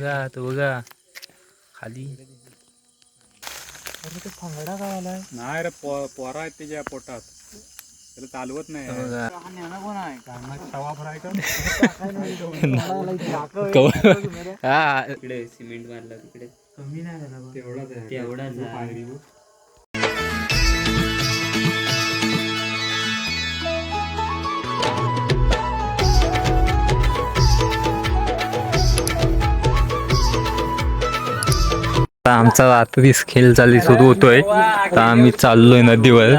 बघा तो बघा खाली. अरे तो फांगडा काय आलाय? नाही रे पोरा आहेत त्याच्या पोटात त्याला चालवत नाही. कोण आहे? तवा फ्राय कर. हा तिकडे सिमेंट मारला तिकडे कमी नाही झाला तेवढाच आहे. तेवढाच आहे. पायरी बघ. आमचा रात्रीच खेळ चालू सुरू होतोय. तर आम्ही चाललोय नदीवर.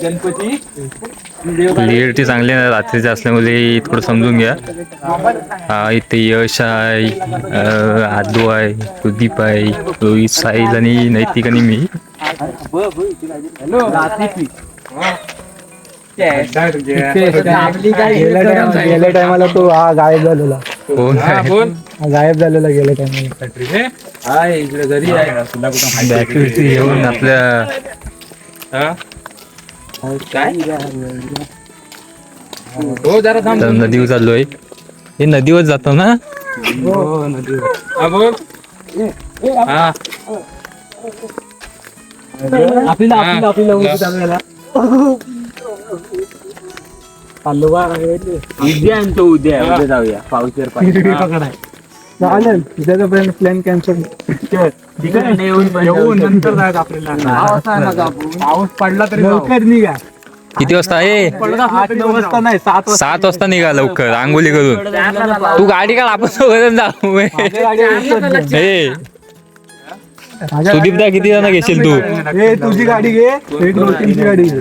गणपती क्लिअरिटी चांगली नाही रात्रीची असल्यामुळे थोडं समजून घ्या. इथे यश आहे, आदू आहे, सुदीप आहे, रोहित, साहिल आणि नैतिक आणि मी. गेल्या टायमाला तो हा गायब झालेला. कोण आहे? गायब झालेला गेल्या टायमाला. बॅटरी घेऊन आपल्या तर नदीवर चाललोय. हे नदीवर जातो ना. उद्या आणतो उद्या जाऊया पावसावर चालेल तुझ्या प्लॅन कॅन्सल. येऊन नंतर जायचं आपल्याला. पाऊस पडला तरी लवकर निघा. किती वाजता आहे? 8-9 वाजता नाही 7 वाजता निघा लवकर आंघोळी करून. तू गाडी काढ आपण सोबत जाऊ. हे सुदीपदा किती जण घेशील तू? तुझी गाडी घे. 2-3ची गाडी घे.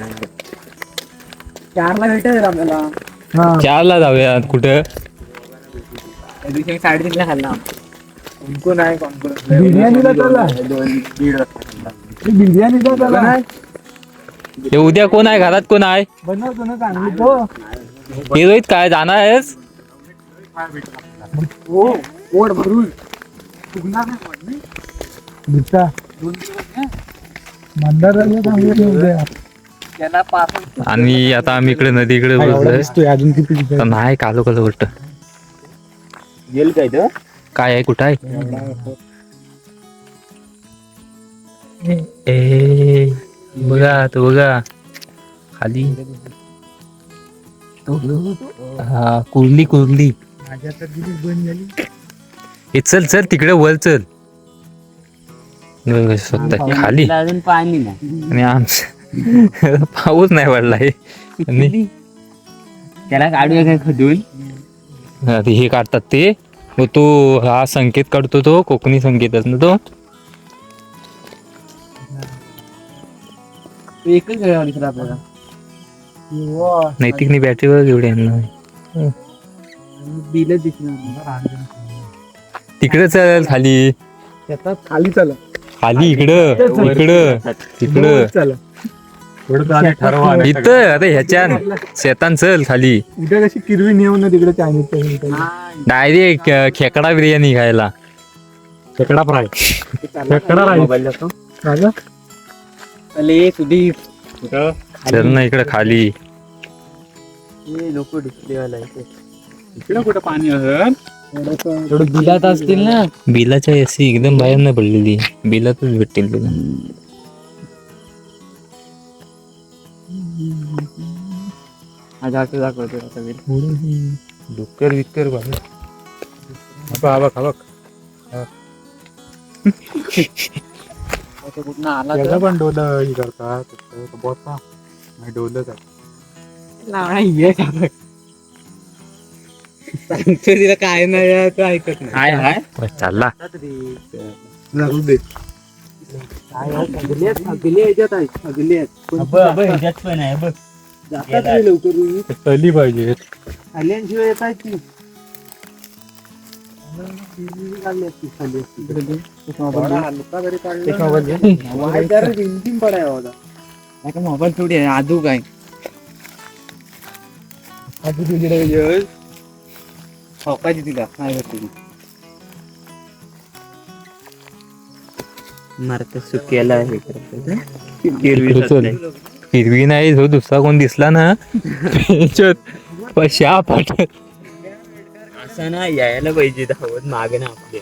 4ला भेटेल आपल्याला. 4ला जाऊया. कुठं? 3:30ला खाल्ला. कोण आहे बिर्याणीला चालला. बिर्याणीला चालला. हे उद्या कोण आहे घरात? कोण आहे? बनवतो ना चांगली तो. हे रोहित काय जाणार आहेस? पोट भरून आणि आता आम्ही इकडे नदीकडे बसलोय. अजून किती नाही कालो कालो गोष्ट गेल काय तर काय आहे? कुठं आहे? ए बघा तो बघा खाली. हा कुर्ली कुर्ली. हे चल चल तिकडे वर चल. स्वतः खाली अजून पाणी नाही. आणि आमचं पाऊस नाही पडला आहे. आणि त्याला काढूया काय खदून. हे काढतात ते. तो हा संकेत काढतो तो कोकणी संकेतच ना तो. एकच वेळा दिसला आपल्याला. नैतिकनी बॅटरीवर एवढे बिल दिसणार तिकडे चल खाली. खाली चला. खाली इकडं इकडं तिकडं चला. इथं अरे ह्याच्यान शेतान चल खाली. इथे कशी किरवी नेऊ ना तिकडे चायनीज. डायरेक्ट खेकडा बिर्याणी खायला. खेकडा फ्राय. खेकडा राईस. अले सुदीप चल ना इकडे खाली. लोक डिस्प्लेवाला इकडे कुठं पाणी असेल? थोडं बिलात असतील ना. बिलाच्या एसी एकदम बाहेर नाही पडलेली. बिलातच भेटतील तुला. दाखवतो आता बिल. डुक्कर विक्कर कुठं आला त्याला पण डोलं ही करतात. बोचा नाही डोलच आहे. तिला काय नाही ऐकत नाही. चालला. तली पाहिजे. आल्याशिवाय येत आहेत ती. मोबाईल थोडी आहे आदू काय तिला मारत सुक्याला हिरवी नाही जो दुसरा कोण दिसला ना शाप ना यायला पाहिजे धावत मागे ना आपले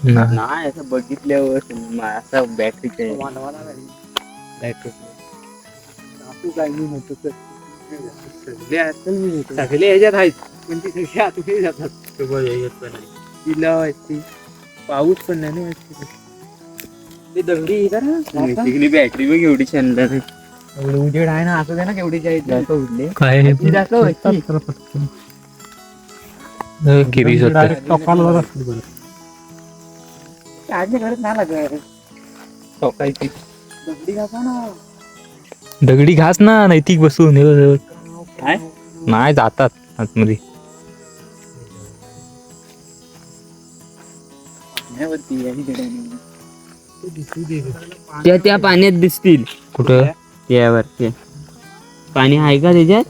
नाही असं बघितल्यावर असं बॅटरी सगळे ह्याच्यात आहेत पण ती सगळी आतमध्ये जातात. तिला पाऊस पण नाही ना. ते दंडी बॅटरी बघ एवढी छान उजेड आहे ना असं ना केवढी उडले काय किरीच होतं. डायरेक्ट टोकाला असली बरं. घरात नाही लागत ठोकायची दंडी घासा ना. दगडी घास ना नैतिक बसून काय नाही जातात आतमध्ये. त्या पाण्यात दिसतील कुठं त्यावर ते पाणी आहे का त्याच्यात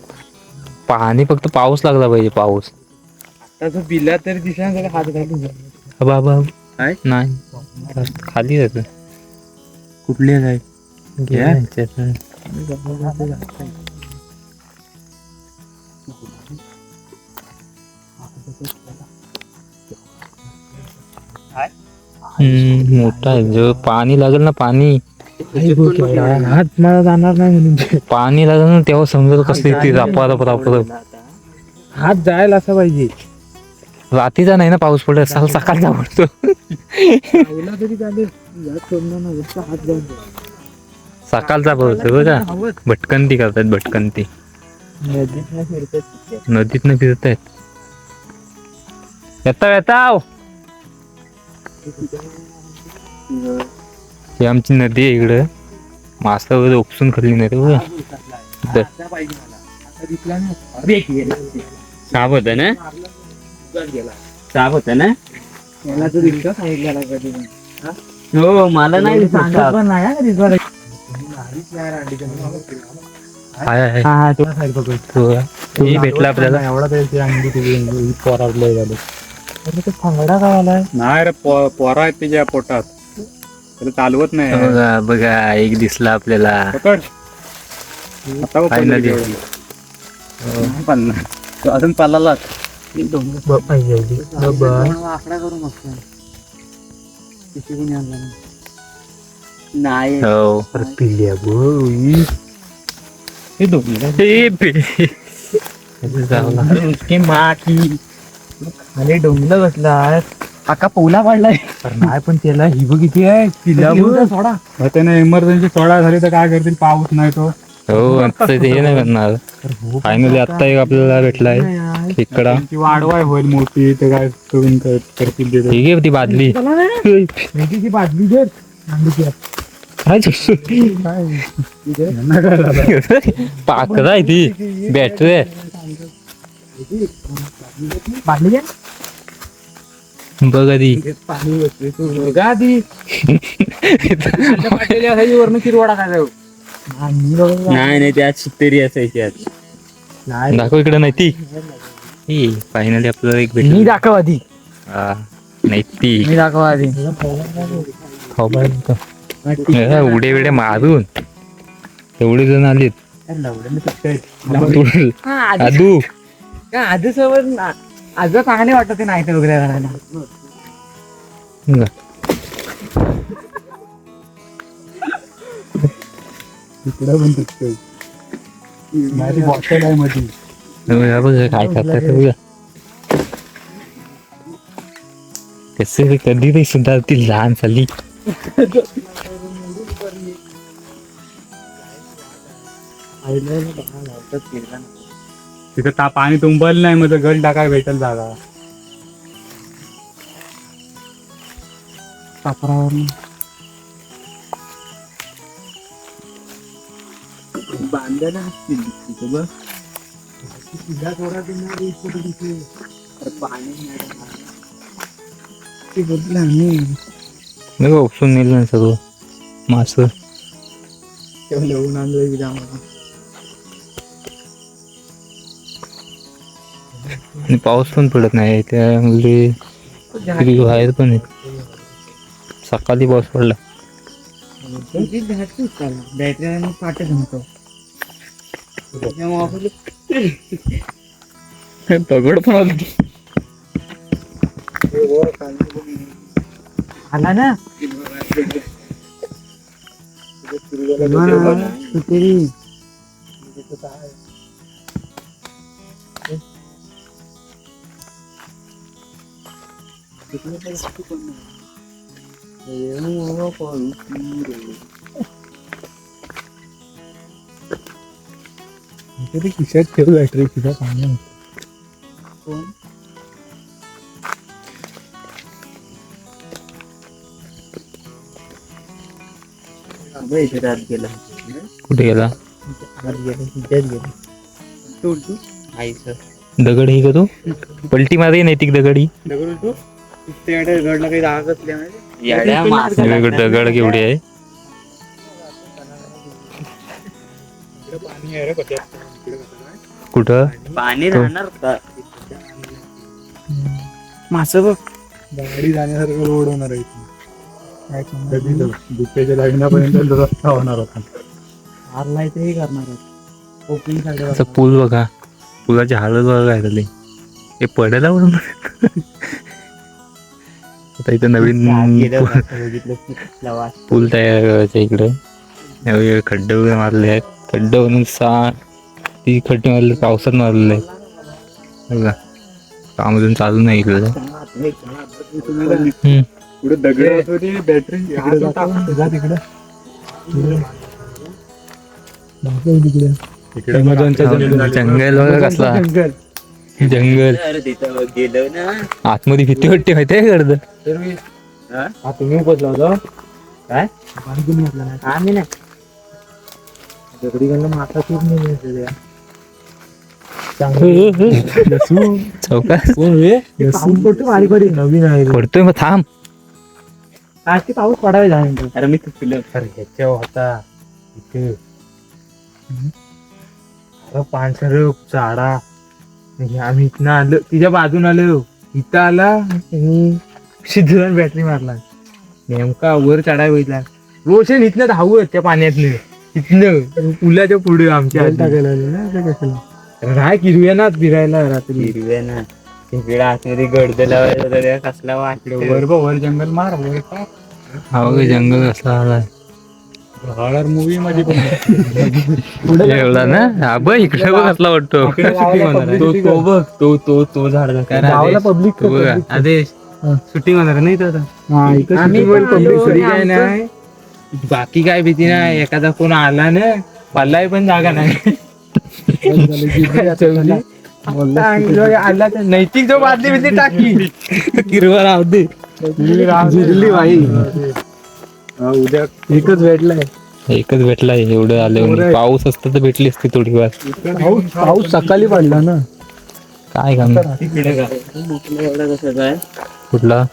पाणी फक्त पाऊस लागला पाहिजे. पाऊस आता बिला तरी दिसला हात घालून बाबा काय? नाही खाली जात कुठले आहे मोठा आहे जो पाणी लागेल ना पाणी हात मला जाणार नाही म्हणून पाणी लागेल ना तेव्हा समजत कसली ती रापा हात जायला असं पाहिजे. रात्रीचा नाही ना पाऊस पडत सकाळचा पडतो. तरी चालेल हात जाऊन सकाळचा पडतो बघा. भटकंती करतात भटकंती नदीत न फिरत आहेत. येताव ही आमची नदी आहे इकडं. मासा वगैरे उपसून खाल्ली नाही रे बघा. साप होत ना साप होत ना याला तर रिक्षा सांगितलेला कधी हो मला नाही सांगत पण नाही हा रिक्षा. हाय तू भेटला आपल्याला. एवढा तरी अंडी तिथे पोरावले झाले. अरे ते फांगडा काय आलाय. नाही रे पोरा आहेत त्याच्या पोटात त्याला चालवत नाही. बघा बघा एक दिसला आपल्याला. पकड आता Finally. तो अजून पालाला आकडा करू मस्त किती कोणी आणला नाही हो पिल्या खाली डोंगलं बसला आका पोला पाडलाय. नाही पण त्याला ही बघ किती आहे पिल्या सोडा. त्याने इमर्जन्सी सोडा झाली तर काय करतील पाऊस नाही तो. हो आता ते हे नाही करणार. फायनली आता एक आपल्याला भेटलाय खेकडा. ती वाढवाय होईल मोठी ते काय करून करतील ते. ठीक आहे ती बादली मेथीची बादली दे पाकरा आहे ती बॅटरी आहे. बादली घे बघा ती पाणी बसते का ती वरण किरवाडा काय नाही नाही त्यात शिट्टेरी असायची आज दाखव इकडे नाही ती फायनली आपल्याला एक मी भेटली. दाखव आधी नाही ती मी दाखव आधी उडे विडे मारून एवढे जण आलेत. आदू आधी सोबत आज चांगले वाटत ते नाही तर वगैरे करायला. तिकडे पण दिसतोय. माझी बॉटल आहे मध्ये. बघा काय करतात बघा. कसे कधी नाही सुद्धा ती लहान झाली. तिथं पाणी तुंबल नाही मग गल टाकाय भेटेल जागा. बांधायला असतील तिथं बघ नाही उपसून नेलं ना सगळं मास. आणि पाऊस पण पडत नाही त्यामुळे बाहेर पण आहेत. सकाळी पाऊस पडला. बॅटरी फाटत नव्हतो दगड पण आला. आला ना तरी खिशात ठेव बॅटरी तुझा पाणी कुठे गेला दगड ही का तू पलटी मारे नैतिक दगडी गडला काही राहत दगड केवढी आहे. कुठं पाणी राहणार का मास बघ गाडी जाण्यासारखं रोड होणार आहे कधी दुसऱ्याच्या लग्नापर्यंत रस्ता होणार होता. हारलाय तेही करणार असं पूल बघा पुलाची हालत बघा काय झाली हे पडायला म्हणून आता इथं नवीन पूल तयार करायचं इकडे खड्डे वगैरे मारले आहेत. खड्डे म्हणून ती खड्डे मारले पावसात मारलेले आहेत बघा काम अजून चालू नाही इकडे. पुढे दगड बॅटरी जंगल बघा कसला जंगल आतमध्ये भीती वाटते माहितीये गर्द तुम्ही पोचला होता काय आम्ही नाही दगडी घालून मासा खूप नाही चौकात नवीन आहे पडतोय मग थांब आज ती पाऊस पडावे झाला अरे मी तुला ह्याच्या होता इथे पानसर झाडा आम्ही इथनं आलो तिच्या बाजून आलो इथं आला आणि शिजून बॅटरी मारला नेमका वर चढाय बघितला रोशन इथनं धावत त्या पाण्यातनं इथनं पुलाच्या पुढे आमच्या राय किरव्याना फिरायला रात्री हिरव्याना तिकडे आतमध्ये गडद लावायला कसला वाटलं वर जंगल मार हा बघा जंगल कसला आलाय हॉरर मूवी मध्ये एवढा ना हा बघ इकडे बघ कसला वाटतो तो बघ तो झाड पब्लिक आदेश शूटिंग होणार नाही तर काय नाही बाकी काय भीती नाही एखादा कोण आला ना पल्लाय पण जागा नाही आला तर नैतिक जो बादली भीती टाकी किरवा राहू दे भाई उद्या एकच भेटलाय एवढं आलं पाऊस असतं तर भेटली असती थोडीफार पाऊस सकाळी पडला ना काय काम कुठला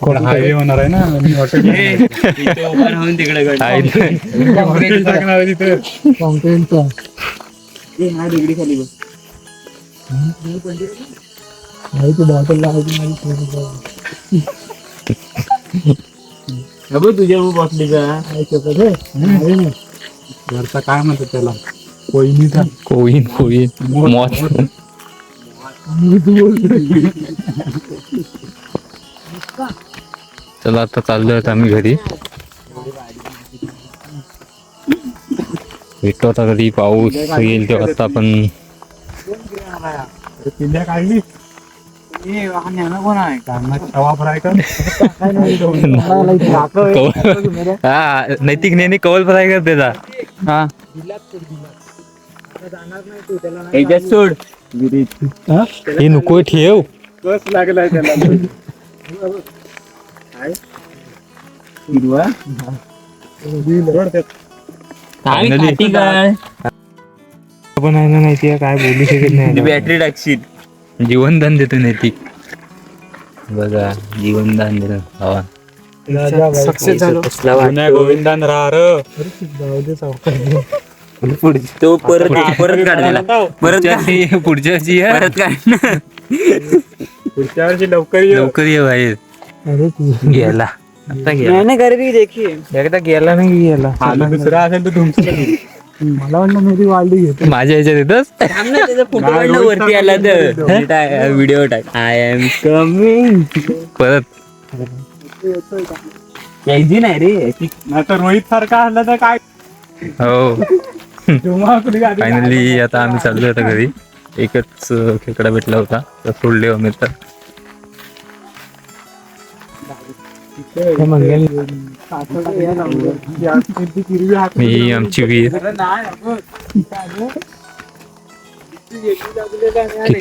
हायवे होणार आहे ना तुझ्या बसली का घरचा काय म्हणतात त्याला कोयनीचा कोईन मौत चला आता चाललोय आम्ही घरी भेटतो आता कधी पाऊस येईल तेव्हा आता आपण पिल्ल्या काढली कोण आहे तवा फ्राय कर हा नैतिक नेहमी कवल फ्राय करते जा हा सोड हे नको ठेव कस लागलाय त्याला पण आहे ना माहिती काय बोलू शकत नाही बॅटरी टाकशील जीवनदान देतो नैतिक बघा जीवनदान देतो हवा सक्सेस झालो गोविंदान राह तो परत काढ दिला पुढच्या वर्षी परत काढ पुढच्या वर्षी लवकर ये बाहेर गेला आता गेला एकदा गेला नाही गेला दुसरा असेल तर तुमचं मला वाटलं मी ती वाढली घेतो. माझ्या ह्याच्यात येतच थांब ना, त्याचा फोटो काढ ना वरती आला तर व्हिडिओ टाक. I am coming. परत यायची नाही रे. नाही तर रोहित सारखा आणला तर काय हो. जेव्हा कुठे गाडी फायनली आता आम्ही चाललोय आता घरी. एकच खेकडा भेटला होता तर सोडले आम्ही तर. हिरवी हात ही आमची विहीर.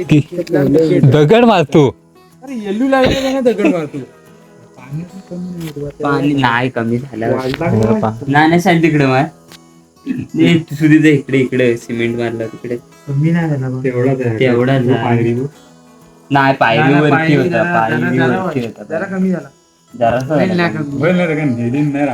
किती दगड मारतो. येल्लू लागले ना दगड मारतो. पाणी नाही कमी झालं. हो पहा. नाही सांग तिकडे मार. सुधीचा इकडे सिमेंट मारलं तिकडे. कमी नाही झाला बघ. तेवढाच आहे. पायरी नाही पायरीवरती होता. जरा पायरीवरती होता. कमी झाला जरासा नाही झाला. कमी. नाही